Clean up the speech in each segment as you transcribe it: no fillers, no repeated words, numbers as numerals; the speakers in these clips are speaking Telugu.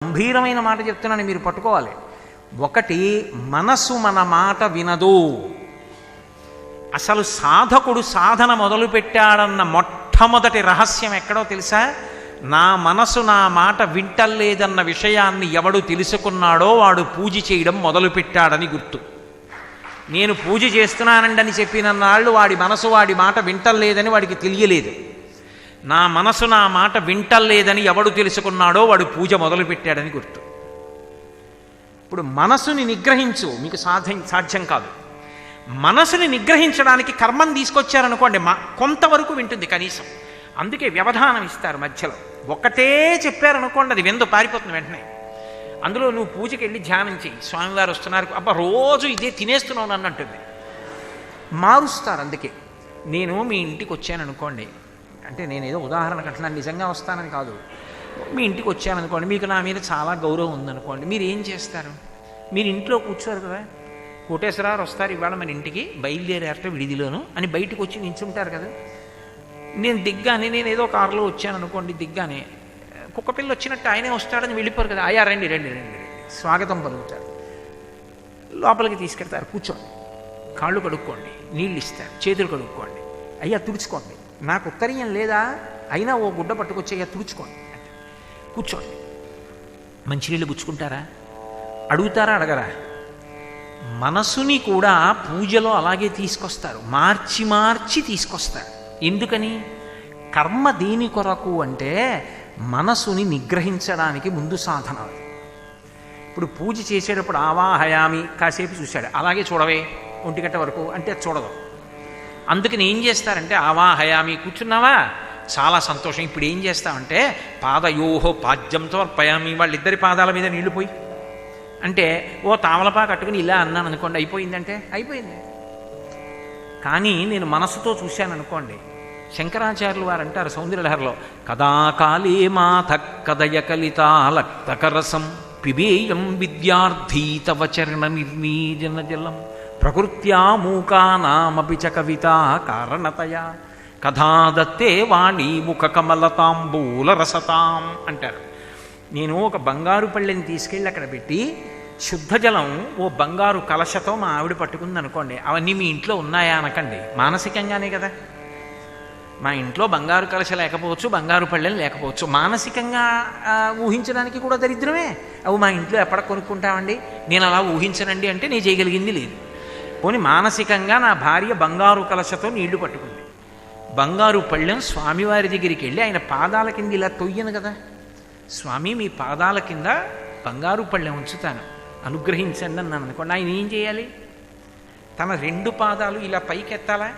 గంభీరమైన మాట చెప్తున్నాను, మీరు పట్టుకోవాలి. ఒకటి, మనసు మన మాట వినదు. అసలు సాధకుడు సాధన మొదలుపెట్టాడన్న మొట్టమొదటి రహస్యం ఎక్కడో తెలుసా? నా మనసు నా మాట వింటలేదన్న విషయాన్ని ఎవడు తెలుసుకున్నాడో వాడు పూజ చేయడం మొదలుపెట్టాడని గుర్తు. నేను పూజ చేస్తున్నానండని చెప్పిన నాళ్ళు వాడి మనసు వాడి మాట వింటలేదని వాడికి తెలియలేదు. నా మనసు నా మాట వింటలేదని ఎవడు తెలుసుకున్నాడో వాడు పూజ మొదలుపెట్టాడని గుర్తు. ఇప్పుడు మనసుని నిగ్రహించు, మీకు సాధ్యం కాదు. మనసుని నిగ్రహించడానికి కర్మం తీసుకొచ్చారనుకోండి, కొంతవరకు వింటుంది కనీసం. అందుకే వ్యవధానం ఇస్తారు మధ్యలో. ఒకటే చెప్పారనుకోండి, అది వెందు పారిపోతుంది వెంటనే. అందులో నువ్వు పూజకి వెళ్ళి ధ్యానం చెయ్యి, స్వామివారు వస్తున్నారు, అబ్బా రోజు ఇదే తినేస్తున్నావు అన్నట్టుంది. మారుస్తారు. అందుకే నేను మీ ఇంటికి వచ్చాను అనుకోండి, అంటే నేను ఏదో ఉదాహరణకు అంటున్నాను, నిజంగా వస్తానని కాదు. మీ ఇంటికి వచ్చాననుకోండి, మీకు నా మీద చాలా గౌరవం ఉందనుకోండి, మీరు ఏం చేస్తారు? మీరు ఇంట్లో కూర్చోరు కదా, కోటేశ్వరరావు వస్తారు ఇవాళ మన ఇంటికి, బయలుదేరారట విడిదిలోను అని బయటకు వచ్చి నించుంటారు కదా. నేను దిగ్గానే, నేను ఏదో కారులో వచ్చాను అనుకోండి, దిగ్గానే కుక్కపిల్ల వచ్చినట్టు ఆయనే వస్తాడని వెళ్ళిపోరు కదా. అయ్యా రండి రండి రండి రండి స్వాగతం పలుకుతారు, లోపలికి తీసుకెళ్తారు, కూర్చోండి, కాళ్ళు కడుక్కోండి, నీళ్ళు ఇస్తారు, చేతులు కడుక్కోండి, అయ్యా తుడుచుకోండి, నాకు ఉత్తరీయం లేదా, అయినా ఓ గుడ్డ పట్టుకొచ్చి అయ్యా తుడుచుకోండి, కూర్చోండి. మంచినీళ్ళు పుచ్చుకుంటారా? అడుగుతారా? అడగరా? మనసుని కూడా పూజలో అలాగే తీసుకొస్తారు, మార్చి మార్చి తీసుకొస్తారు. ఎందుకని? కర్మ దేని కొరకు అంటే మనసుని నిగ్రహించడానికి ముందు సాధన. ఇప్పుడు పూజ చేసేటప్పుడు ఆవాహయామి కాసేపు చూశాడు, అలాగే చూడవే 1 గంట వరకు అంటే చూడదు. అందుకని ఏం చేస్తారంటే ఆవాహయామి కూర్చున్నావా, చాలా సంతోషం, ఇప్పుడు ఏం చేస్తామంటే పాదయోహో పాద్యంతో అర్పయామి, వాళ్ళిద్దరి పాదాల మీద నీళ్లు పోయి అంటే ఓ తామలపా కట్టుకుని ఇలా అన్నాను అనుకోండి, అయిపోయిందంటే అయిపోయింది. కానీ నేను మనసుతో చూశాను అనుకోండి, శంకరాచార్యులు వారు అంటారు సౌందర్యలహరిలో, కదాకాలే మాథ కదయ కలితాలక్తకరసం పిబేయం విద్యార్థీ తవ చరణ నిర్నీజన జలం ప్రకృత్యా మూకానామపి చ కవితా కారణతయా కథాదత్తే వాణి ముఖ కమలతాంబూల రసతాం అంటారు. నేను ఒక బంగారు పళ్ళెని తీసుకెళ్ళి అక్కడ పెట్టి శుద్ధ జలం ఓ బంగారు కలశతో మా ఆవిడ పట్టుకుంది అనుకోండి, అవన్నీ మీ ఇంట్లో ఉన్నాయా అనకండి, మానసికంగానే కదా. మా ఇంట్లో బంగారు కలశ లేకపోవచ్చు, బంగారు పళ్ళెం లేకపోవచ్చు, మానసికంగా ఊహించడానికి కూడా దరిద్రమే. అవి మా ఇంట్లో ఎప్పటికి కొనుక్కుంటామండి, నేను అలా ఊహించనండి అంటే నేను చేయగలిగింది లేదు. పోనీ మానసికంగా నా భార్య బంగారు కలశతో నీళ్లు పట్టుకుంది, బంగారు పళ్ళెం స్వామివారి దగ్గరికి వెళ్ళి ఆయన పాదాల కింద ఇలా తొయ్యను కదా, స్వామి మీ పాదాల కింద బంగారు పళ్ళెం ఉంచుతాను, అనుగ్రహించండి అన్నాను అనుకోండి, ఆయన ఏం చేయాలి? తన 2 పాదాలు ఇలా పైకెత్తాలా?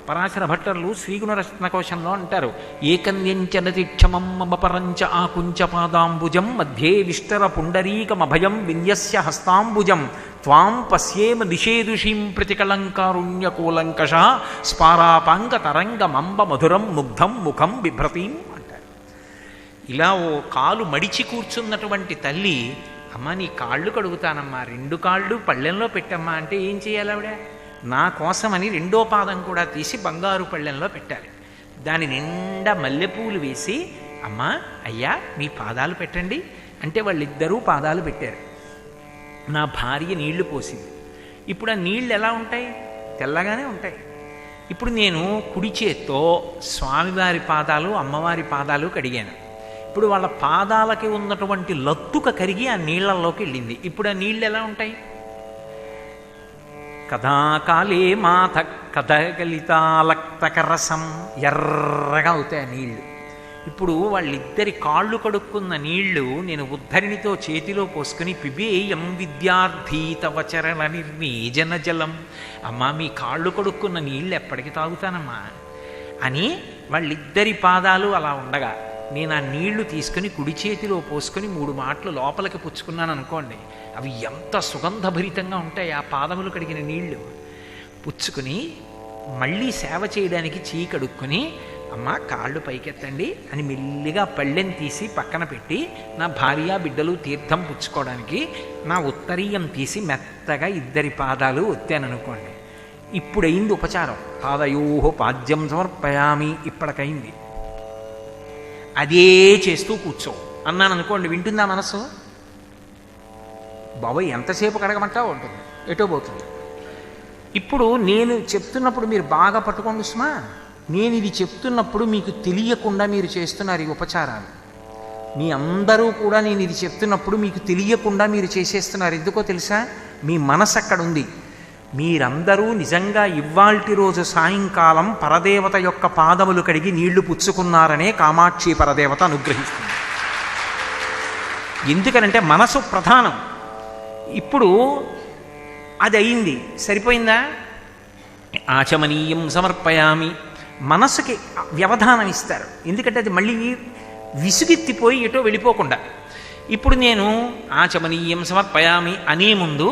పరాశర భట్టర్లు శ్రీగుణరత్నకోశంలో అంటారు, ఏకన్యంచనతిక్షమం మమ పరంచ ఆకుంచ పాదాంబుజం మధ్యే విష్టర పుండరీకమభయం విన్యస్య హస్తాంబుజం త్వాం పశ్యేమ దిశేదుషీం ప్రతికలంకారుణ్యకూలంకష స్పారాపాంగ తరంగమంబ మధురం ముగ్ధం ముఖం బిభ్రతీం అంటారు. ఇలా ఓ కాలు మడిచి కూర్చున్నటువంటి తల్లి, అమ్మ నీ కాళ్ళు కడుగుతానమ్మా, 2 కాళ్ళు పళ్ళెంలో పెట్టమ్మా అంటే ఏం చేయాలి ఆవిడ? నా కోసమని 2వ పాదం కూడా తీసి బంగారు పళ్ళెంలో పెట్టాలి, దాని నిండా మల్లెపూలు వేసి అమ్మా అయ్యా మీ పాదాలు పెట్టండి అంటే వాళ్ళిద్దరూ పాదాలు పెట్టారు. నా భార్య నీళ్లు పోసింది. ఇప్పుడు ఆ నీళ్ళు ఎలా ఉంటాయి? తెల్లగానే ఉంటాయి. ఇప్పుడు నేను కుడి చేత్తో స్వామివారి పాదాలు అమ్మవారి పాదాలు కడిగాను. ఇప్పుడు వాళ్ళ పాదాలకి ఉన్నటువంటి లత్తుక కరిగి ఆ నీళ్లలోకి వెళ్ళింది. ఇప్పుడు ఆ నీళ్ళు ఎలా ఉంటాయి? కథాకాలే మాథ కథగలితాలక్తకరసం, ఎర్రగా అవుతాయి ఆ నీళ్లు. ఇప్పుడు వాళ్ళిద్దరి కాళ్ళు కడుక్కున్న నీళ్లు నేను ఉద్ధరిణితో చేతిలో పోసుకుని పిబేయం విద్యార్థీ తవ చరణ నిర్నీజన జలం, అమ్మా మీ కాళ్ళు కడుక్కున్న నీళ్ళు ఎప్పటికి తాగుతానమ్మా అని వాళ్ళిద్దరి పాదాలు అలా ఉండగా నేను ఆ నీళ్లు తీసుకుని కుడి చేతిలో పోసుకొని 3 మాటలు లోపలికి పుచ్చుకున్నాను అనుకోండి, అవి ఎంత సుగంధభరితంగా ఉంటాయి ఆ పాదములు కడిగిన నీళ్లు. పుచ్చుకుని మళ్ళీ సేవ చేయడానికి చేయి కడుక్కొని అమ్మ కాళ్ళు పైకెత్తండి అని మెల్లిగా పళ్ళెం తీసి పక్కన పెట్టి నా భార్య బిడ్డలు తీర్థం పుచ్చుకోవడానికి నా ఉత్తరీయం తీసి మెత్తగా ఇద్దరి పాదాలు ఒత్తాననుకోండి, ఇప్పుడైంది ఉపచారం. పాదయోహో పాద్యం సమర్పయామి, ఇప్పటికైంది. అదే చేస్తూ కూర్చో. అన్నాను అనుకోండి, వింటుందా మనసు? బాబోయ్ ఎంతసేపు కడగమంటా ఉంటుంది, ఎటో పోతుంది. ఇప్పుడు నేను చెప్తున్నప్పుడు మీరు బాగా పట్టుకోండి సుమా. నేను ఇది చెప్తున్నప్పుడు మీకు తెలియకుండా మీరు చేస్తున్నారు ఈ ఉపచారాలు. మీ అందరూ కూడా నేను ఇది చెప్తున్నప్పుడు మీకు తెలియకుండా మీరు చేసేస్తున్నారు. ఎందుకో తెలుసా? మీ మనసు అక్కడ ఉంది. మీరందరూ నిజంగా ఇవ్వాల్టి రోజు సాయంకాలం పరదేవత యొక్క పాదములు కడిగి నీళ్లు పుచ్చుకున్నారనే కామాక్షి పరదేవత అనుగ్రహిస్తుంది. ఎందుకనంటే మనసు ప్రధానం. ఇప్పుడు అది అయింది, సరిపోయిందా? ఆచమనీయం సమర్పయామి, మనసుకి వ్యవధానం ఇస్తారు. ఎందుకంటే అది మళ్ళీ విసుగెత్తిపోయి ఎటో వెళ్ళిపోకుండా. ఇప్పుడు నేను ఆచమనీయం సమర్పయామి అనే ముందు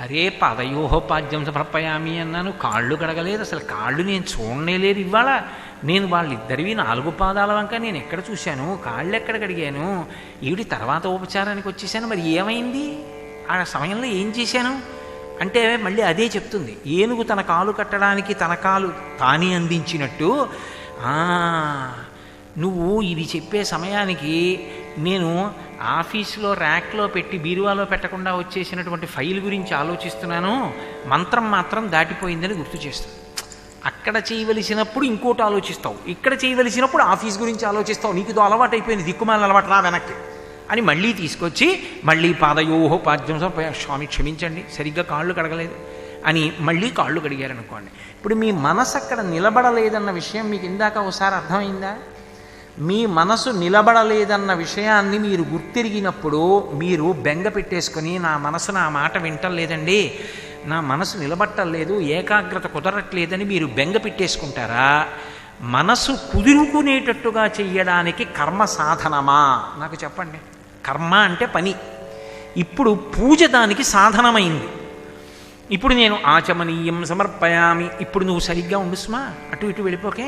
అరే పాదయోహోపాద్యం సమర్పయామి అన్నాను, కాళ్ళు కడగలేదు, అసలు కాళ్ళు నేను చూడనే లేదు. ఇవాళ నేను వాళ్ళిద్దరివి 4 పాదాల వంక నేను ఎక్కడ చూశాను, కాళ్ళు ఎక్కడ కడిగాను, ఏమిటి తర్వాత ఉపచారానికి వచ్చేసాను, మరి ఏమైంది ఆ సమయంలో ఏం చేశాను అంటే మళ్ళీ అదే చెప్తుంది. ఏనుగు తన కాలు కట్టడానికి తన కాలు తానే అందించినట్టు నువ్వు ఇది చెప్పే సమయానికి నేను ఆఫీసులో ర్యాక్లో పెట్టి బీరువాలో పెట్టకుండా వచ్చేసినటువంటి ఫైల్ గురించి ఆలోచిస్తున్నాను, మంత్రం మాత్రం దాటిపోయిందని గుర్తు చేస్తాను. అక్కడ చేయవలసినప్పుడు ఇంకోటి ఆలోచిస్తావు, ఇక్కడ చేయవలసినప్పుడు ఆఫీస్ గురించి ఆలోచిస్తావు. నీకు ఇదో అలవాటు అయిపోయింది, దిక్కుమాల అలవాటు, రా వెనక్కి అని మళ్ళీ తీసుకొచ్చి మళ్ళీ పాదయోహో పాద్యం స్వామి క్షమించండి సరిగ్గా కాళ్ళు కడగలేదు అని మళ్ళీ కాళ్ళు కడిగారనుకోండి. ఇప్పుడు మీ మనసు అక్కడ నిలబడలేదన్న విషయం మీకు ఇందాక ఒకసారి అర్థమైందా? మీ మనసు నిలబడలేదన్న విషయాన్ని మీరు గుర్తిరిగినప్పుడు మీరు బెంగ పెట్టేసుకొని నా మనసు నా మాట వింటలేదండి, నా మనసు నిలబట్టలేదు, ఏకాగ్రత కుదరట్లేదని మీరు బెంగ పెట్టేసుకుంటారా? మనసు కుదురుకునేటట్టుగా చెయ్యడానికి కర్మ సాధనమా నాకు చెప్పండి. కర్మ అంటే పని. ఇప్పుడు పూజ దానికి సాధనమైంది. ఇప్పుడు నేను ఆచమనీయం సమర్పయామి, ఇప్పుడు నువ్వు సరిగ్గా ఉండు సుమా, అటు ఇటు వెళ్ళిపోకే,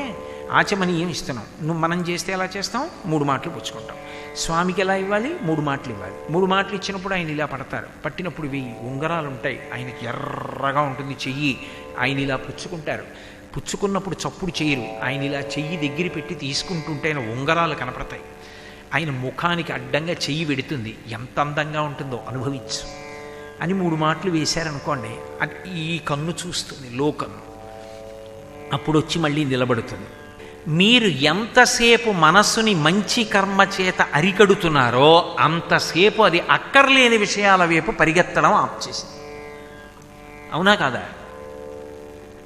ఆచమనీయం ఇస్తున్నావు. నువ్వు మనం చేస్తే ఎలా చేస్తాం? 3 మాటలు పుచ్చుకుంటాం. స్వామికి ఎలా ఇవ్వాలి? 3 మాటలు ఇవ్వాలి. 3 మాటలు ఇచ్చినప్పుడు ఆయన ఇలా పడతారు, పట్టినప్పుడు 1000 ఉంగరాలు ఉంటాయి, ఆయనకి ఎర్రగా ఉంటుంది చెయ్యి, ఆయన ఇలా పుచ్చుకుంటారు. పుచ్చుకున్నప్పుడు చప్పుడు చేయరు, ఆయన ఇలా చెయ్యి దగ్గర పెట్టి తీసుకుంటుంటే ఆయన ఉంగరాలు కనపడతాయి. ఆయన ముఖానికి అడ్డంగా చెయ్యి వెడుతుంది, ఎంత అందంగా ఉంటుందో అనుభవించు అని 3 మాటలు వేశారనుకోండి, అది ఈ కన్ను చూస్తుంది, లోకన్ను, అప్పుడు వచ్చి మళ్ళీ నిలబడుతుంది. మీరు ఎంతసేపు మనస్సుని మంచి కర్మ చేత అరికడుతున్నారో అంతసేపు అది అక్కర్లేని విషయాల వైపు పరిగెత్తడం ఆప్ చేసింది. అవునా కాదా?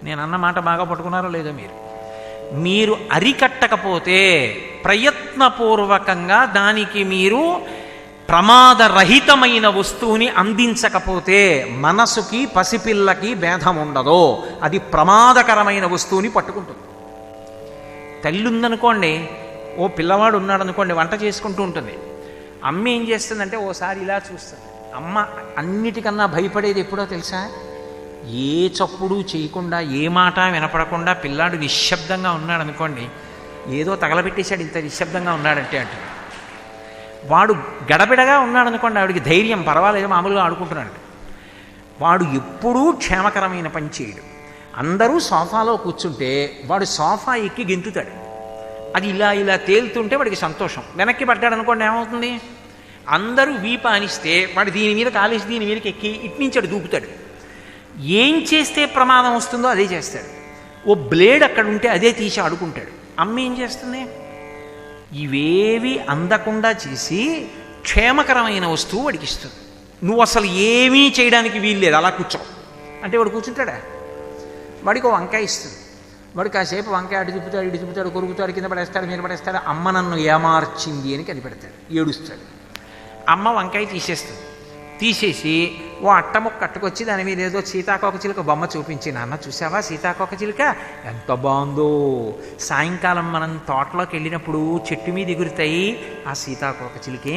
నేను అన్న మాట బాగా పట్టుకున్నారో లేదో మీరు అరికట్టకపోతే, ప్రయత్నపూర్వకంగా దానికి మీరు ప్రమాదరహితమైన వస్తువుని అందించకపోతే మనసుకి పసిపిల్లకి భేదం ఉండదు, అది ప్రమాదకరమైన వస్తువుని పట్టుకుంటుంది. తల్లి ఉందనుకోండి, ఓ పిల్లవాడు ఉన్నాడు అనుకోండి, వంట చేసుకుంటూ ఉంటుంది. అమ్మ ఏం చేస్తుందంటే ఓసారి ఇలా చూస్తుంది. అమ్మ అన్నిటికన్నా భయపడేది ఎప్పుడో తెలుసా? ఏ చప్పుడు చేయకుండా, ఏ మాట వినపడకుండా పిల్లాడు నిశ్శబ్దంగా ఉన్నాడు అనుకోండి, ఏదో తగలబెట్టేశాడు ఇంత నిశ్శబ్దంగా ఉన్నాడంటే అంటే, వాడు గడబిడగా ఉన్నాడు అనుకోండి, ఆవిడికి ధైర్యం, పర్వాలేదు మామూలుగా ఆడుకుంటున్నాడు. వాడు ఎప్పుడూ క్షేమకరమైన పని చేయడు. అందరూ సోఫాలో కూర్చుంటే వాడు సోఫా ఎక్కి గెంతుతాడు, అది ఇలా ఇలా తేలుతుంటే వాడికి సంతోషం. వెనక్కి పడ్డాడు అనుకోండి, ఏమవుతుంది? అందరూ వీప అనిస్తే వాడు దీని మీద కాలేసి దీని మీదకి ఎక్కి ఇట్నుంచాడు దూకుతాడు. ఏం చేస్తే ప్రమాదం వస్తుందో అదే చేస్తాడు. ఓ బ్లేడ్ అక్కడ ఉంటే అదే తీసి ఆడుకుంటాడు. అమ్మ ఏం చేస్తుంది? ఇవేవి అందకుండా చేసి క్షేమకరమైన వస్తువు వాడికి ఇస్తుంది. నువ్వు అసలు ఏమీ చేయడానికి వీల్లేదు, అలా కూర్చో అంటే వాడు కూర్చుంటాడా? వాడికి ఓ వంకాయ ఇస్తుంది, వాడు కాసేపు వంకాయ అటు తిప్పుతాడు, ఇటు తిప్పుతాడు, కొరుకుతాడు, కింద పడేస్తాడు, మీద పడేస్తాడు. అమ్మ నన్ను ఏమార్చింది అని కనిపెడతాడు, ఏడుస్తాడు. అమ్మ వంకాయ తీసేస్తుంది, తీసేసి ఓ అట్టముక్క కట్టుకొచ్చి దాని మీద ఏదో సీతాకోక చిలుక బొమ్మ చూపించి, నాన్న చూసావా సీతాకోక చిలుక ఎంత బాగుందో, సాయంకాలం మనం తోటలోకి వెళ్ళినప్పుడు చెట్టు మీద ఎగురుతాయి ఆ సీతాకోక చిలుకే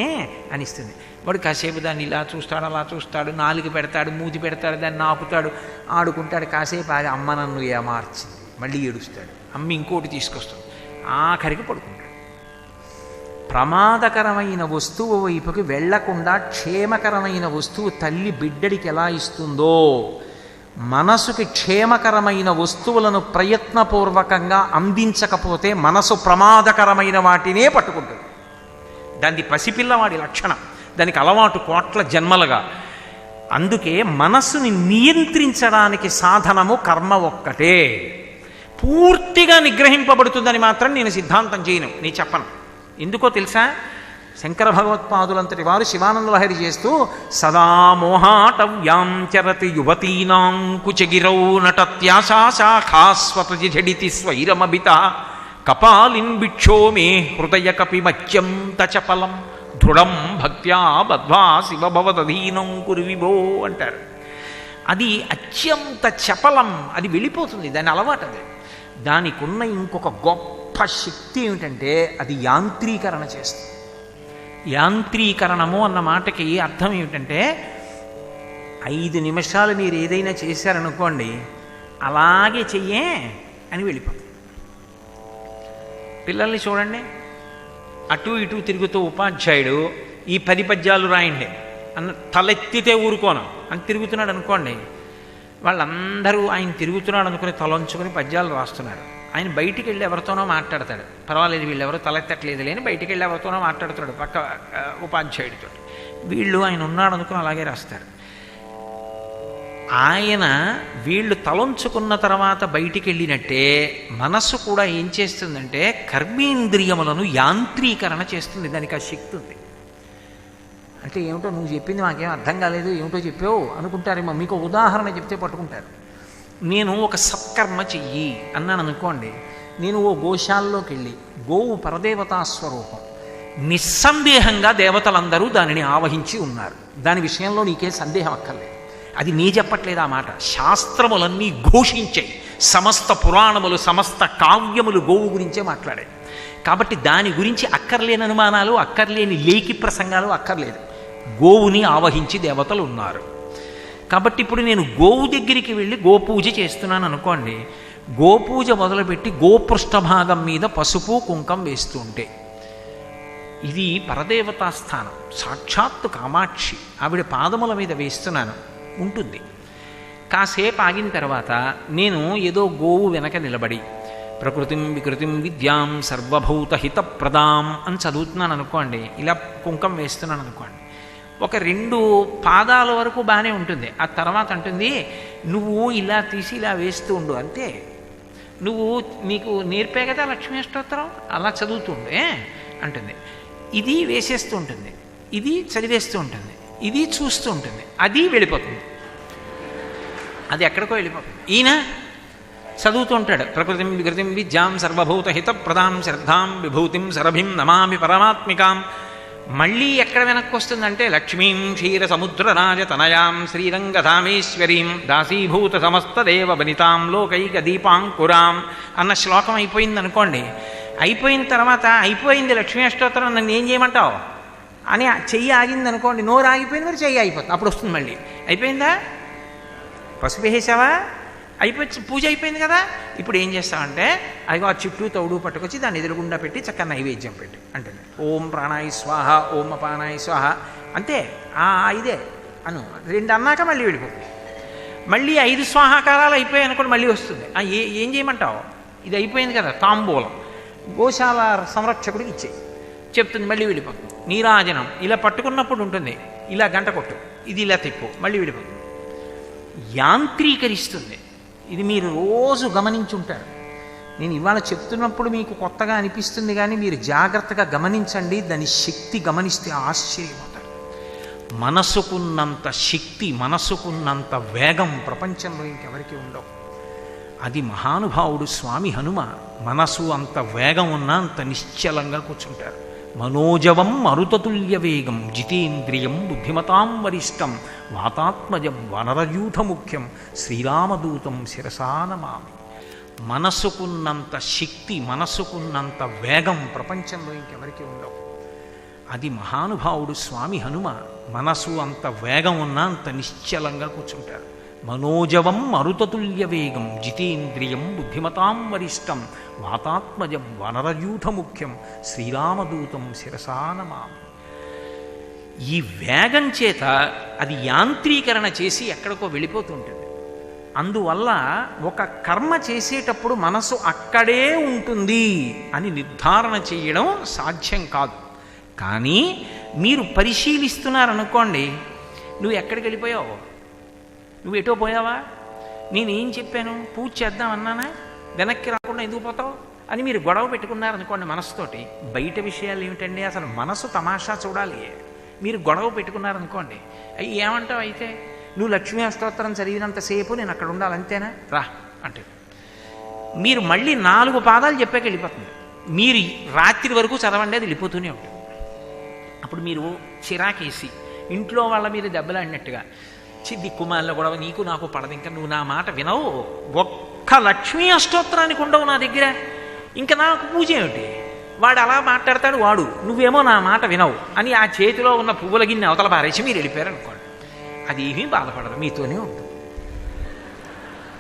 అనిస్తుంది. వాడు కాసేపు దాన్ని ఇలా చూస్తాడు, అలా చూస్తాడు, నాలుగు పెడతాడు, మూతి పెడతాడు, దాన్ని ఆపుతాడు, ఆడుకుంటాడు. కాసేపు అది అమ్మ నన్ను ఏమార్చింది, మళ్ళీ ఏడుస్తాడు. అమ్మ ఇంకోటి తీసుకొస్తుంది, ఆఖరికి పడుకుంటాడు. ప్రమాదకరమైన వస్తువు వైపుకి వెళ్లకుండా క్షేమకరమైన వస్తువు తల్లి బిడ్డడికి ఎలా ఇస్తుందో, మనసుకి క్షేమకరమైన వస్తువులను ప్రయత్నపూర్వకంగా అందించకపోతే మనసు ప్రమాదకరమైన వాటినే పట్టుకుంటుంది. దాన్ని పసిపిల్లవాడి లక్షణం, దానికి అలవాటు కోట్ల జన్మలుగా. అందుకే మనస్సుని నియంత్రించడానికి సాధనము కర్మ ఒక్కటే. పూర్తిగా నిగ్రహింపబడుతుందని మాత్రం నేను సిద్ధాంతం చేయను, నేను చెప్పను. ఎందుకో తెలుసా? శంకర భగవత్పాదులంతటి వారు శివానంద లహరి చేస్తూ సదా మోహాటవ్యాం చరతి యువతీనాం కుచగిరౌ నటత్యాశాఖాస్వతజి ఝడితి స్వైరమభిత కపాలిన్ భిక్షో మే హృదయ కపిమత్యం తచపలం దృఢం భక్త్యా బద్ధ్వా శివభవదధీనం కురు విభో అంటారు. అది అత్యంత చపలం, అది వెళ్ళిపోతుంది, దాని అలవాటు అది. దానికి ఉన్న ఇంకొక గొప్ప శక్తి ఏమిటంటే అది యాంత్రీకరణ చేస్తుంది. యాంత్రీకరణము అన్న మాటకి అర్థం ఏమిటంటే 5 నిమిషాలు మీరు ఏదైనా చేశారనుకోండి, అలాగే చెయ్యే అని వెళ్ళిపోతుంది. పిల్లల్ని చూడండి, అటు ఇటు తిరుగుతూ ఉపాధ్యాయుడు ఈ 10 పద్యాలు రాయండి అన్న తలెత్తితే ఊరుకోను అని తిరుగుతున్నాడు అనుకోండి, వాళ్ళందరూ ఆయన తిరుగుతున్నాడు అనుకుని తలంచుకుని పద్యాలు రాస్తున్నారు. ఆయన బయటికి వెళ్ళి ఎవరితోనో మాట్లాడతాడు, పర్వాలేదు వీళ్ళెవరో తలెత్తట్లేదు లేని బయటికి వెళ్ళి ఎవరితోనో మాట్లాడుతున్నాడు పక్క ఉపాధ్యాయుడితో. వీళ్ళు ఆయన ఉన్నాడు అనుకుని అలాగే రాస్తారు. ఆయన వీళ్ళు తలంచుకున్న తర్వాత బయటికి వెళ్ళినట్టే మనస్సు కూడా ఏం చేస్తుందంటే కర్మేంద్రియములను యాంత్రీకరణ చేస్తుంది. దానికి ఆ శక్తి ఉంది. అంటే ఏమిటో నువ్వు చెప్పింది మాకేం అర్థం కాలేదు, ఏమిటో చెప్పావు అనుకుంటారేమో. మీకు ఉదాహరణ చెప్తే పట్టుకుంటారు. నేను ఒక సత్కర్మ చెయ్యి అన్నాను అనుకోండి, నేను ఓ గోశాలలోకి వెళ్ళి, గోవు పరదేవతా స్వరూపం, నిస్సందేహంగా దేవతలందరూ దానిని ఆవహించి ఉన్నారు, దాని విషయంలో నీకే సందేహం అక్కర్లేదు. అది నీ చెప్పట్లేదు ఆ మాట, శాస్త్రములన్నీ ఘోషించాయి. సమస్త పురాణములు సమస్త కావ్యములు గోవు గురించే మాట్లాడాయి. కాబట్టి దాని గురించి అక్కర్లేని అనుమానాలు, అక్కర్లేని లేకి ప్రసంగాలు అక్కర్లేదు. గోవుని ఆవహించి దేవతలు ఉన్నారు. కాబట్టి ఇప్పుడు నేను గోవు దగ్గరికి వెళ్ళి గోపూజ చేస్తున్నాను అనుకోండి, గోపూజ మొదలుపెట్టి గోపృష్ఠభాగం మీద పసుపు కుంకం వేస్తూ ఉంటే ఇది పరదేవతా స్థానం, సాక్షాత్తు కామాక్షి ఆవిడ పాదముల మీద వేస్తున్నాను ఉంటుంది. కాసేపు ఆగిన తర్వాత నేను ఏదో గోవు వెనక నిలబడి ప్రకృతిం వికృతిం విద్యాం సర్వభూత హితప్రదాం అని చదువుతున్నాను అనుకోండి, ఇలా కుంకం వేస్తున్నాను అనుకోండి, ఒక 2 పాదాల వరకు బాగానే ఉంటుంది. ఆ తర్వాత అంటుంది నువ్వు ఇలా తీసి ఇలా వేస్తూ ఉండు, అంతే, నువ్వు నీకు నేర్పే కదా లక్ష్మీ అష్టోత్తరం, అలా చదువుతుండే అంటుంది. ఇది వేసేస్తూ ఉంటుంది, ఇది చదివేస్తూ ఉంటుంది, ఇది చూస్తూ ఉంటుంది, అది వెళ్ళిపోతుంది, అది ఎక్కడికో వెళ్ళిపోతుంది. ఈయన చదువుతూ ఉంటాడు ప్రకృతిం వికృతిం విద్యాం సర్వభూత హితప్రదాం శ్రద్ధాం విభూతిం సరభిం నమామి పరమాత్మికాం. మళ్ళీ ఎక్కడ వెనక్కి వస్తుందంటే లక్ష్మీం క్షీర సముద్రరాజతనయాం శ్రీరంగధామేశ్వరీం దాసీభూత సమస్త దేవ వనితాం లోకైక దీపాంకురాం అన్న శ్లోకం అయిపోయింది అనుకోండి. అయిపోయిన తర్వాత అయిపోయింది లక్ష్మీ అష్టోత్తరం, నన్ను ఏం చేయమంటావు అని చెయ్యి ఆగింది అనుకోండి, నోరు ఆగిపోయింది, మరి చెయ్యి అయిపోతుంది. అప్పుడు వస్తుంది మళ్ళీ, అయిపోయిందా, పసుపు వేసావా, అయిపోయి పూజ అయిపోయింది కదా, ఇప్పుడు ఏం చేస్తామంటే అదిగో ఆ చుట్టూ తౌడు పట్టుకొచ్చి దాన్ని ఎదురుగుండా పెట్టి చక్కగా నైవేద్యం పెట్టి అంటే ఓం ప్రాణాయ స్వాహ ఓం అపానాయ స్వాహ, అంతే, ఇదే అను 2 అన్నాక మళ్ళీ వెళ్ళిపోతుంది. మళ్ళీ 5 స్వాహాకారాలు అయిపోయాయి అనుకోండి, మళ్ళీ వస్తుంది. ఏం చేయమంటావు, ఇది అయిపోయింది కదా, తాంబూలం గోశాల సంరక్షకుడికి ఇచ్చేయి చెప్తుంది, మళ్ళీ వెళ్ళిపోతుంది. నీరాజనం ఇలా పట్టుకున్నప్పుడు ఉంటుంది, ఇలా గంట కొట్టు, ఇది ఇలా తిప్పు, మళ్ళీ వెళ్ళిపోతుంది. యాంత్రీకరిస్తుంది. ఇది మీరు రోజు గమనించుంటారు. నేను ఇవాళ చెప్తున్నప్పుడు మీకు కొత్తగా అనిపిస్తుంది, కానీ మీరు జాగ్రత్తగా గమనించండి, దాని శక్తి గమనిస్తే ఆశ్చర్యపోతారు. మనసుకున్నంత శక్తి, మనసుకున్నంత వేగం ప్రపంచంలో ఇంకెవరికి ఉండవు. అది మహానుభావుడు స్వామి హనుమ. మనసు అంత వేగం ఉన్నా అంత నిశ్చలంగా కూర్చుంటారు. మనోజవం మరుతతుల్య వేగం జితేంద్రియం బుద్ధిమతాం వరిష్టం వాతాత్మజం వనరయూథ ముఖ్యం శ్రీరామదూతం శిరసా నమామి. మనసుకున్నంత శక్తి, మనసుకున్నంత వేగం ప్రపంచంలో ఇంకెవరికి ఉండవు. అది మహానుభావుడు స్వామి హనుమ. మనసు అంత వేగం ఉన్నా అంత నిశ్చలంగా కూర్చుంటారు. మనోజవం మరుతతుల్య వేగం జితేంద్రియం బుద్ధిమతాం వరిష్టం వాతాత్మజం వనరయూథ ముఖ్యం శ్రీరామదూతం శిరసా నమామి. ఈ వేగం చేత అది యాంత్రీకరణ చేసి ఎక్కడికో వెళ్ళిపోతుంటుంది. అందువల్ల ఒక కర్మ చేసేటప్పుడు మనసు అక్కడే ఉంటుంది అని నిర్ధారణ చేయడం సాధ్యం కాదు. కానీ మీరు పరిశీలిస్తున్నారనుకోండి, నువ్వు ఎక్కడికి వెళ్ళిపోయావు, నువ్వు ఎటో పోయావా, నేనేం చెప్పాను, పూజ చేద్దామన్నానా, వెనక్కి రాకుండా ఎందుకు పోతావు అని మీరు గొడవ పెట్టుకున్నారనుకోండి మనసుతోటి. బయట విషయాలు ఏమిటండి, అసలు మనసు తమాషా చూడాలి. మీరు గొడవ పెట్టుకున్నారనుకోండి, అయ్యి ఏమంటావు, అయితే నువ్వు లక్ష్మీ అష్టోత్తరం చదివినంతసేపు నేను అక్కడ ఉండాలి అంతేనా, రా అంటే మీరు మళ్ళీ 4 పాదాలు చెప్పాక వెళ్ళిపోతుంది. మీరు రాత్రి వరకు చదవండి, అది వెళ్ళిపోతూనే ఉంటుంది. అప్పుడు మీరు చిరాకేసి ఇంట్లో వాళ్ళ మీద దెబ్బలాడినట్టుగా, దిక్కుమాలిన గొడవ నీకు నాకు పడదు, ఇంకా నువ్వు నా మాట వినవు, ఒక్క లక్ష్మీ అష్టోత్తరానికి ఉండవు నా దగ్గర, ఇంకా నాకు పూజ ఏమిటి, వాడు అలా మాట్లాడతాడు వాడు, నువ్వేమో నా మాట వినవు అని ఆ చేతిలో ఉన్న పువ్వుల గిన్నె అవతల పారేసి మీరు వెళ్ళిపోయారు అనుకోండి, అది ఏమీ బాధపడదు, మీతోనే ఉంటుంది.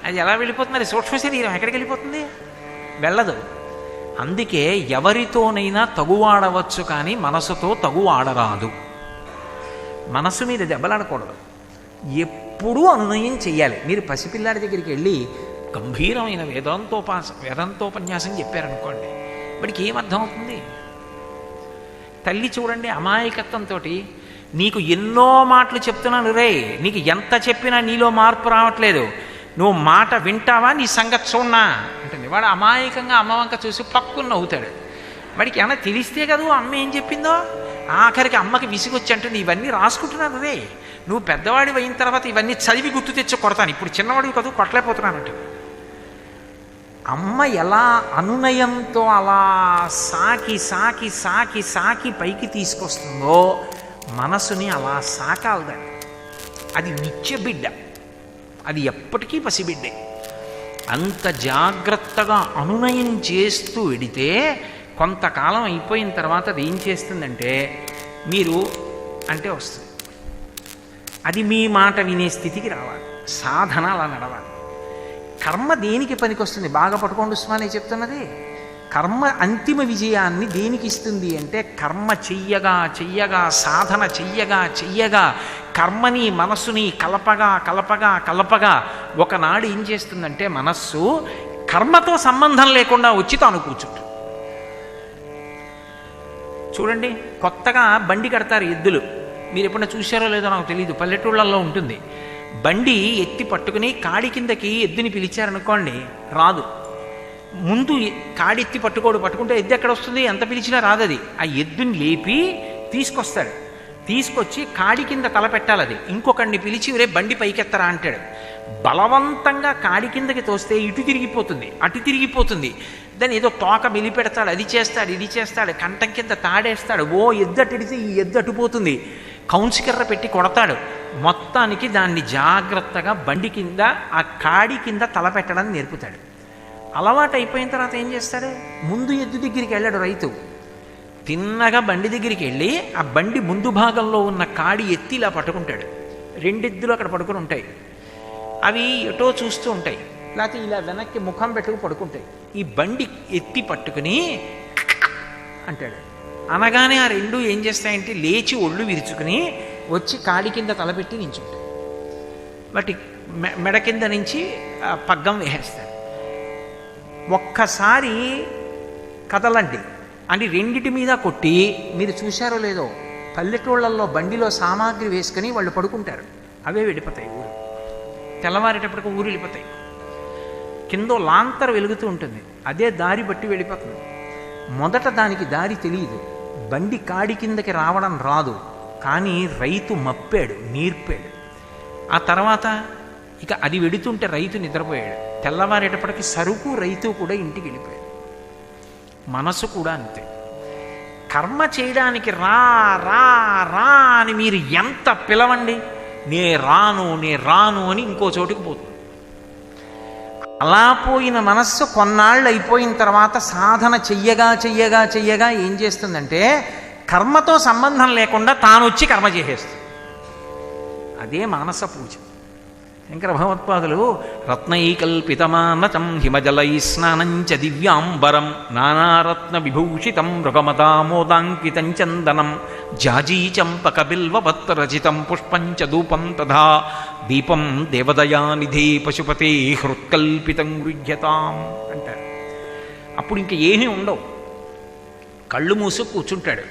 అది ఎలా వెళ్ళిపోతుంది, అది సూక్ష్మ శరీరం ఎక్కడికి వెళ్ళిపోతుంది, వెళ్ళదు. అందుకే ఎవరితోనైనా తగువాడవచ్చు కానీ మనసుతో తగువాడరాదు. మనసు మీద దెబ్బలాడకూడదు, ఎప్పుడూ అనునయం చెయ్యాలి. మీరు పసిపిల్లాడి దగ్గరికి వెళ్ళి గంభీరమైన వేదాంతోపన్యాసం చెప్పారనుకోండి, వాడికి ఏమర్థం అవుతుంది? తల్లి చూడండి అమాయకత్వంతో, నీకు ఎన్నో మాటలు చెప్తున్నాను రే, నీకు ఎంత చెప్పినా నీలో మార్పు రావట్లేదు, నువ్వు మాట వింటావా, నీ సంగతి చూడనా అంటుంది. వాడు అమాయకంగా అమ్మ వంక చూసి పక్కున నవ్వుతాడు. వాడికి ఏమన్నా తెలిస్తే కదా అమ్మ ఏం చెప్పిందో. ఆఖరికి అమ్మకి విసిగొచ్చి అంటుంది, ఇవన్నీ రాసుకుంటున్నాను రే, నువ్వు పెద్దవాడి అయిన తర్వాత ఇవన్నీ చదివి గుర్తు తెచ్చి కొడతాను, ఇప్పుడు చిన్నవాడివి కదా కొట్టలేకపోతున్నానంట. అమ్మ ఎలా అనునయంతో అలా సాకి సాకి సాకి సాకి పైకి తీసుకొస్తుందో మనసుని అలా సాకాలదండి. అది నిత్య బిడ్డ, అది ఎప్పటికీ పసిబిడ్డే. అంత జాగ్రత్తగా అనునయం చేస్తూ వెడితే కొంతకాలం అయిపోయిన తర్వాత అది ఏం చేస్తుందంటే మీరు అంటే వస్తుంది, అది మీ మాట వినే స్థితికి రావాలి. సాధన అలా నడవాలి. కర్మ దేనికి పనికొస్తుంది, బాగా పట్టుకోండి ఉస్మానే చెప్తున్నది. కర్మ అంతిమ విజయాన్ని దేనికి ఇస్తుంది అంటే, కర్మ చెయ్యగా చెయ్యగా సాధన చెయ్యగా చెయ్యగా కర్మని మనస్సుని కలపగా కలపగా కలపగా ఒకనాడు ఏం చేస్తుందంటే మనస్సు కర్మతో సంబంధం లేకుండా వచ్చి తాను కూర్చుంటుంది. చూడండి, కొత్తగా బండి కడతారు ఎద్దులు, మీరు ఎప్పుడైనా చూశారో లేదో నాకు తెలియదు, పల్లెటూళ్ళల్లో ఉంటుంది. బండి ఎత్తి పట్టుకుని కాడి కిందకి ఎద్దుని పిలిచారనుకోండి రాదు. ముందు కాడెత్తి పట్టుకుంటే ఎద్దు ఎక్కడ వస్తుంది, ఎంత పిలిచినా రాదు. అది ఆ ఎద్దుని లేపి తీసుకొస్తాడు, తీసుకొచ్చి కాడి కింద తల పెట్టాలి. అది ఇంకొకడిని పిలిచి రే బండి పైకెత్తరా అంటాడు. బలవంతంగా కాడి కిందకి తోస్తే ఇటు తిరిగిపోతుంది అటు తిరిగిపోతుంది. దాన్ని ఏదో తోక మెలిపెడతాడు, అది చేస్తాడు ఇది చేస్తాడు, కంఠం కింద తాడేస్తాడు, ఓ ఎద్దు అటుడితే ఈ ఎద్దు అటుపోతుంది, కౌన్సికర్ర పెట్టి కొడతాడు. మొత్తానికి దాన్ని జాగ్రత్తగా బండి కింద ఆ కాడి కింద తల పెట్టడం నేర్పుతాడు. అలవాటు అయిపోయిన తర్వాత ఏం చేస్తాడు, ముందు ఎద్దు దగ్గరికి వెళ్ళాడు రైతు, తిన్నగా బండి దగ్గరికి వెళ్ళి ఆ బండి ముందు భాగంలో ఉన్న కాడి ఎత్తి ఇలా పట్టుకుంటాడు. రెండెద్దులు అక్కడ పడుకుని ఉంటాయి, అవి ఎటో చూస్తూ ఉంటాయి, లేకపోతే ఇలా వెనక్కి ముఖం పెట్టుకు పడుకుంటాయి. ఈ బండి ఎత్తి పట్టుకుని అంటాడు. అనగానే ఆ రెండు ఏం చేస్తాయంటే లేచి ఒళ్ళు విరుచుకుని వచ్చి కాడి కింద తలపెట్టి నించుంటాయి. వాటి మెడ కింద నుంచి పగ్గం వేసేస్తాడు. ఒక్కసారి కదలండి అని రెండిటి మీద కొట్టి, మీరు చూశారో లేదో పల్లెటూళ్ళల్లో బండిలో సామాగ్రి వేసుకుని వాళ్ళు పడుకుంటారు, అవే వెళ్ళిపోతాయి ఊరు. తెల్లవారేటప్పటికి ఊరు వెళ్ళిపోతాయి. కింద లాంతర వెలుగుతూ ఉంటుంది, అదే దారి బట్టి వెళ్ళిపోతుంది. మొదట దానికి దారి తెలియదు, బండి కాడి కిందకి రావడం రాదు, కానీ రైతు మప్పాడు, నేర్పాడు. ఆ తర్వాత ఇక అది వెడుతుంటే రైతు నిద్రపోయాడు. తెల్లవారేటప్పటికి సరుకు రైతు కూడా ఇంటికి వెళ్ళిపోయాడు. మనసు కూడా అంతే. కర్మ చేయడానికి రా రా రా అని మీరు ఎంత పిలవండి, నే రాను అని ఇంకో చోటుకు పోతుంది. అలా పోయిన మనస్సు కొన్నాళ్ళు అయిపోయిన తర్వాత సాధన చెయ్యగా చెయ్యగా చెయ్యగా ఏం చేస్తుందంటే కర్మతో సంబంధం లేకుండా తాను వచ్చి కర్మ చేసేస్తుంది. అదే మానస పూజ. శంకర భగవత్పాదులు రత్నైకల్పితమానతం హిమజలై స్నానంచ దివ్యాంబరం నానారత్న విభూషితం మృగమదామోదాంకితం చందనం జాజీ చంపక బిల్వపత్రచితం పుష్పంచ ధూపం తథా దీపం దేవదయానిధే పశుపతే హృత్కల్పితం గృహ్యతాం అంటారు. అప్పుడు ఇంక ఏమీ ఉండవు. కళ్ళు మూసు కూర్చుంటాడు.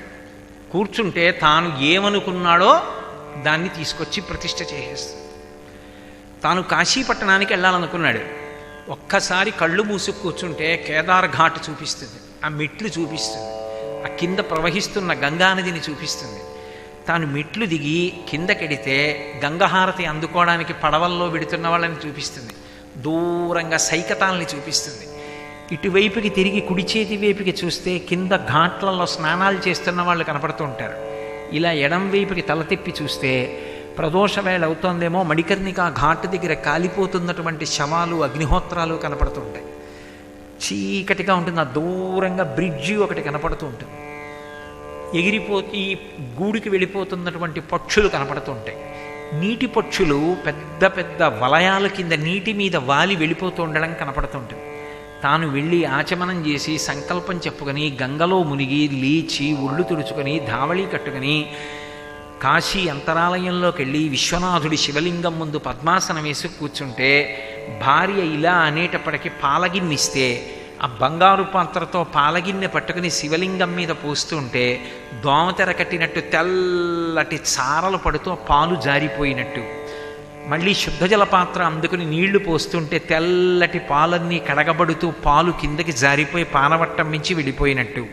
కూర్చుంటే తాను ఏమనుకున్నాడో దాన్ని తీసుకొచ్చి ప్రతిష్ఠ చేసేస్తుంది. తాను కాశీపట్టణానికి వెళ్ళాలనుకున్నాడు. ఒక్కసారి కళ్ళు మూసుకు కూర్చుంటే కేదార్ ఘాట్ చూపిస్తుంది, ఆ మెట్లు చూపిస్తుంది, ఆ కింద ప్రవహిస్తున్న గంగానదిని చూపిస్తుంది. తాను మెట్లు దిగి కిందకెడితే గంగహారతి అందుకోవడానికి పడవల్లో వెడుతున్న వాళ్ళని చూపిస్తుంది, దూరంగా సైకతాల్ని చూపిస్తుంది. ఇటువైపుకి తిరిగి కుడి చేతి వైపుకి చూస్తే కింద ఘాట్లలో స్నానాలు చేస్తున్న వాళ్ళు కనపడుతూ ఉంటారు. ఇలా ఎడం వైపుకి తల తిప్పి చూస్తే ప్రదోష వేళ అవుతోందేమో, మణికర్ణిక ఘాట్ దగ్గర కాలిపోతున్నటువంటి శవాలు, అగ్నిహోత్రాలు కనపడుతూ ఉంటాయి. చీకటిగా ఉంటుంది. ఆ దూరంగా బ్రిడ్జి ఒకటి కనపడుతూ ఉంటుంది. ఈ గూడికి వెళ్ళిపోతున్నటువంటి పక్షులు కనపడుతూ ఉంటాయి. నీటి పక్షులు పెద్ద పెద్ద వలయాల కింద నీటి మీద వాలి వెళ్ళిపోతూ ఉండడం కనపడుతుంటుంది. తాను వెళ్ళి ఆచమనం చేసి సంకల్పం చెప్పుకొని గంగలో మునిగి లేచి ఒళ్ళు తుడుచుకొని ధావళీ కట్టుకొని కాశీ అంతరాలయంలోకి వెళ్ళి విశ్వనాథుడి శివలింగం ముందు పద్మాసనం వేసి కూర్చుంటే భార్య ఇలా అనేటప్పటికీ పాలగిన్నిస్తే ఆ బంగారు పాత్రతో పాలగిన్నె పట్టుకుని శివలింగం మీద పోస్తుంటే దోమతెర కట్టినట్టు తెల్లటి చారలు పడుతూ పాలు జారిపోయినట్టు, మళ్ళీ శుద్ధజల పాత్ర అందుకుని నీళ్లు పోస్తుంటే తెల్లటి పాలన్నీ కడగబడుతూ పాలు కిందకి జారిపోయి పానవట్టం మించి వెళ్ళిపోయినట్టు,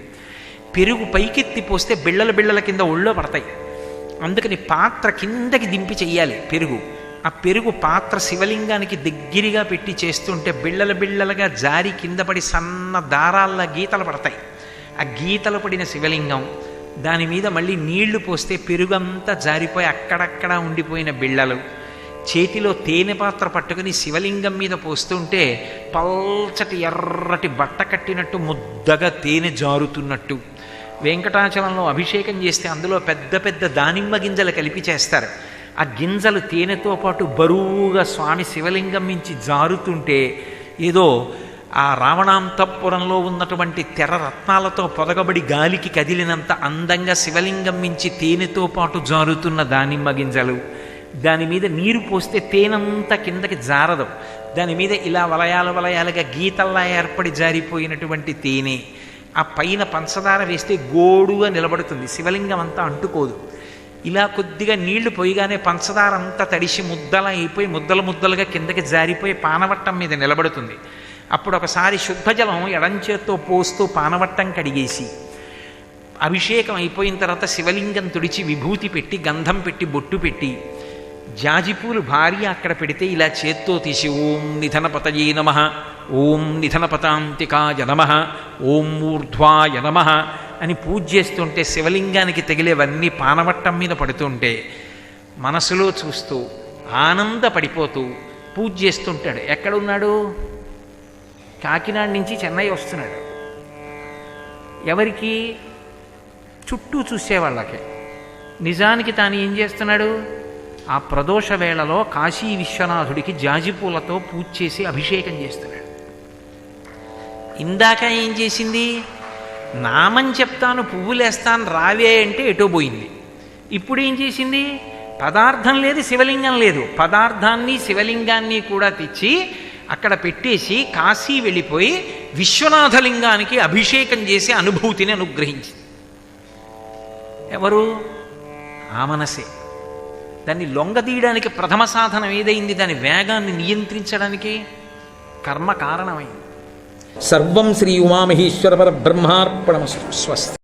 పెరుగు పైకెత్తి పోస్తే బిళ్ళల బిళ్ళల కింద ఒళ్ళో పడతాయి. అందుకని పాత్ర కిందకి దింపి చెయ్యాలి పెరుగు. ఆ పెరుగు పాత్ర శివలింగానికి దగ్గరగా పెట్టి చేస్తుంటే బిళ్ళల బిళ్ళలుగా జారి కింద పడి సన్న దారాల్లా గీతలు పడతాయి. ఆ గీతలు పడిన శివలింగం, దాని మీద మళ్ళీ నీళ్లు పోస్తే పెరుగంతా జారిపోయి అక్కడక్కడ ఉండిపోయిన బిళ్ళలు, చేతిలో తేనె పాత్ర పట్టుకుని శివలింగం మీద పోస్తుంటే పల్చటి ఎర్రటి బట్ట కట్టినట్టు ముద్దగా తేనె జారుతున్నట్టు, వెంకటాచలంలో అభిషేకం చేస్తే అందులో పెద్ద పెద్ద దానిమ్మ గింజలు కలిపి చేస్తారు. ఆ గింజలు తేనెతో పాటు బరువుగా స్వామి శివలింగం మించి జారుతుంటే ఏదో ఆ రావణాంతపురంలో ఉన్నటువంటి తెర రత్నాలతో పొదగబడి గాలికి కదిలినంత అందంగా శివలింగం మించి తేనెతో పాటు జారుతున్న దానిమ్మ గింజలు, దాని మీద నీరు పోస్తే తేనంతా కిందకి జారదు, దాని మీద ఇలా వలయాలు వలయాలుగా గీతల్లా ఏర్పడి జారిపోయినటువంటి తేనె, ఆ పైన పంచదార వేస్తే గోడుగా నిలబడుతుంది, శివలింగం అంతా అంటుకోదు. ఇలా కొద్దిగా నీళ్లు పోయిగానే పంచదార అంతా తడిసి ముద్దలా అయిపోయి ముద్దలు ముద్దలుగా కిందకి జారిపోయి పానవట్టం మీద నిలబడుతుంది. అప్పుడు ఒకసారి శుద్ధజలం ఎడంచేత్తో పోస్తూ పానవట్టం కడిగేసి అభిషేకం అయిపోయిన తర్వాత శివలింగం తుడిచి విభూతి పెట్టి గంధం పెట్టి బొట్టు పెట్టి జాజిపూలు భార్య అక్కడ పెడితే ఇలా చేత్తో తీసి ఓం నిధనపతయే నమః, ఓం నిధనపతాంతికాయ నమః, ఓం ఊర్ధ్వాయ నమః అని పూజ చేస్తుంటే శివలింగానికి తగిలేవన్నీ పానవట్టం మీద పడుతుంటే మనసులో చూస్తూ ఆనందపడిపోతూ పూజ చేస్తుంటాడు. ఎక్కడున్నాడు? కాకినాడ నుంచి చెన్నై వస్తున్నాడు. ఎవరికి? చుట్టూ చూసేవాళ్ళకి. నిజానికి తాను ఏం చేస్తున్నాడు? ఆ ప్రదోష వేళలో కాశీ విశ్వనాథుడికి జాజిపూలతో పూజ చేసి అభిషేకం చేస్తున్నాడు. ఇందాక ఏం చేసింది? నామం చెప్తాను, పువ్వులేస్తాను రావే అంటే ఎటో పోయింది. ఇప్పుడు ఏం చేసింది? పదార్థం లేదు, శివలింగం లేదు, పదార్థాన్ని శివలింగాన్ని కూడా తెచ్చి అక్కడ పెట్టేసి కాశీ వెళ్ళిపోయి విశ్వనాథలింగానికి అభిషేకం చేసి అనుభూతిని అనుగ్రహించింది. ఎవరు? ఆ మనసే. దాన్ని లొంగదీయడానికి ప్రథమ సాధనం ఏదైంది? దాని వేగాన్ని నియంత్రించడానికి కర్మ కారణమైంది. సర్వం శ్రీ ఉమామహేశ్వర పరబ్రహ్మార్పణమస్తు. స్వస్తి.